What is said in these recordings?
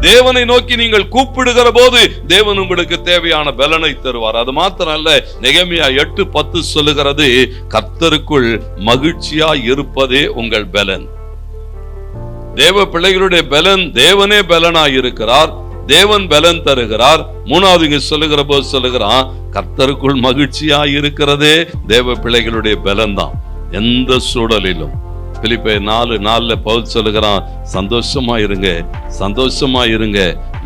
தேவனை நோக்கி நீங்கள் கூப்பிடுகிற போது தேவன் உங்களுக்கு தேவையான பலனை தருவார். அது மாத்திரம் அல்ல, நெகேமியா 8:10 சொல்லுகிறது, கர்த்தருக்குள் மகிழ்ச்சியா இருப்பதே உங்கள் பலன். தேவ பிள்ளைகளுடைய பலன், தேவனே பலனாய் இருக்கிறார், தேவன் பலன் தருகிறார். மூணாவது இங்க சொல்லுகிற போது சொல்லுகிறான், கர்த்தருக்குள் மகிழ்ச்சியா இருக்கிறதே தேவ பிள்ளைகளுடைய பலன் தான். எந்த சூழலிலும் பிலிப்பியர் 4:4 பவுல் சொல்லுகிறான், சந்தோஷமா இருங்க, சந்தோஷமா இருங்க.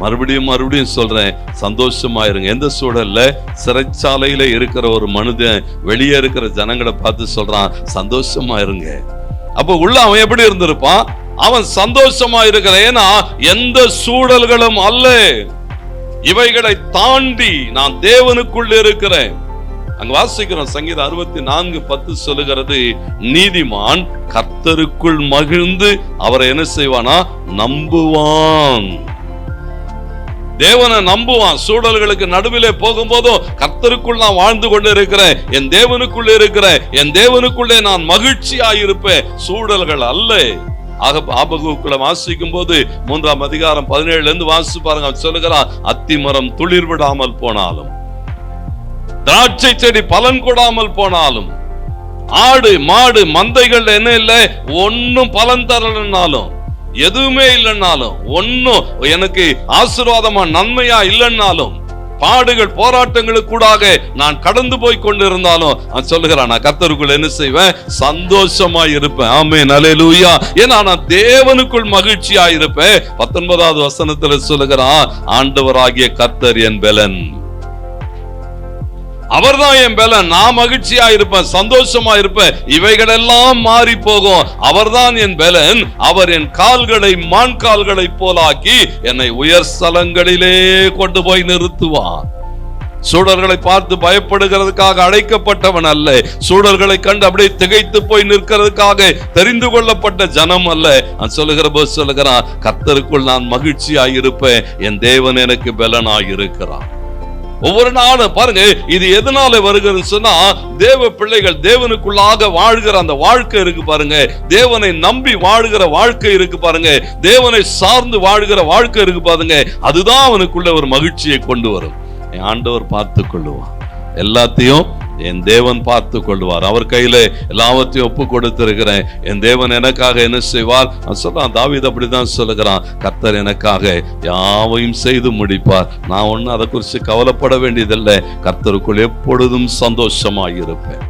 மறுபடியும் சொல்றேன், சந்தோஷமா இருங்க. எந்த சூழல்ல? சிறைச்சாலையில இருக்கிற ஒரு மனிதன் வெளியே இருக்கிற ஜனங்களை பார்த்து சொல்றான், சந்தோஷமா இருங்க. அப்ப உள்ள அவன் எப்படி இருந்திருப்பான்? அவன் சந்தோஷமா இருக்கிற, ஏன்னா எந்த சூழல்களும் அல்ல, இவைகளை தாண்டி நான் தேவனுக்குள் இருக்கிறேன். அங்க வாசிக்கிறோம், சங்கீதம் 64:10 சொல்லுகிறது, நீதிமான் கர்த்தருக்குள் மகிழ்ந்து அவரை என்ன செய்வானா? நம்புவான். தேவனை நம்புவான். சூழல்களுக்கு நடுவிலே போகும்போதும் கர்த்தருக்குள் நான் வாழ்ந்து கொண்டு இருக்கிறேன், என் தேவனுக்குள்ள இருக்கிறேன், என் தேவனுக்குள்ளே நான் மகிழ்ச்சியா இருப்பேன், சூழல்கள் அல்ல. ஆபகுக்குள்ள வாசிக்கும் போது 3ஆம் அதிகாரம் 17 வாசி பாருங்க. சொல்லுகிறான், அத்திமரம் துளிர் விடாமல் போனாலும், திராட்சை செடி பலன் கொடாமல் போனாலும், ஆடு மாடு மந்தைகள் என்ன இல்லை, ஒன்னும் பலன் தரலனாலும், எதுவுமே இல்லைன்னாலும், ஒன்னும் எனக்கு ஆசீர்வாதமா நன்மையா இல்லைன்னாலும், பாடுகள் போராட்டங்களுக்கு கூடாக நான் கடந்து போய் கொண்டிருந்தாலும் சொல்லுகிறான், நான் கர்த்தருக்குள் என்ன செய்வேன்? சந்தோஷமா இருப்பேன். ஆமென், அல்லேலூயா. ஏன்னா நான் தேவனுக்குள் மகிழ்ச்சியா இருப்பேன். 19வது வசனத்துல சொல்லுகிறான், ஆண்டவராகிய கர்த்தர் என் பலன், அவர்தான் என் பலன். நான் மகிழ்ச்சியா இருப்பேன், சந்தோஷமா இருப்பேன். இவைகள் எல்லாம் மாறி போகும். அவர்தான் என் பலன். அவர் என் கால்களை மான் கால்களை போலாக்கி என்னை உயர் ஸ்தலங்களிலே கொண்டு போய் நிறுத்துவார். சூழல்களை பார்த்து பயப்படுகிறதுக்காக அழைக்கப்பட்டவன் அல்ல, சூழல்களை கண்டு அப்படியே திகைத்து போய் நிற்கிறதுக்காக தெரிந்து கொள்ளப்பட்ட ஜனம் அல்ல. நான் சொல்லுகிற போது சொல்லுகிறான், கர்த்தருக்குள் நான் மகிழ்ச்சியாய் இருப்பேன், என் தேவன் எனக்கு பலனாய் இருக்கிறான். ஒவ்வொரு நாளும் பாருங்க, இது எதனால வருகிறதுன்னு சொன்னா, தேவ பிள்ளைகள் தேவனுக்குள்ளாக வாழ்கிற அந்த வாழ்க்கை இருக்கு பாருங்க, தேவனை நம்பி வாழ்கிற வாழ்க்கை இருக்கு பாருங்க, தேவனை சார்ந்து வாழ்கிற வாழ்க்கை இருக்கு பாருங்க, அதுதான் அவனுக்குள்ள ஒரு மகிழ்ச்சியை கொண்டு வரும். என் ஆண்டவர் பார்த்து கொள்ளுவான், எல்லாத்தையும் என் தேவன் பார்த்து கொள்வார். அவர் கையில எல்லாவற்றையும் ஒப்பு கொடுத்திருக்கிறேன், என் தேவன் எனக்காக என்ன செய்வார்? சொல்றான் தாவீது, அப்படிதான் சொல்லுகிறான், கர்த்தர் எனக்காக யாவையும் செய்து முடிப்பார். நான் ஒன்னும் அதை குறித்து கவலைப்பட வேண்டியதில்லை, கர்த்தருக்குள் எப்பொழுதும் சந்தோஷமாய் இருப்பேன்.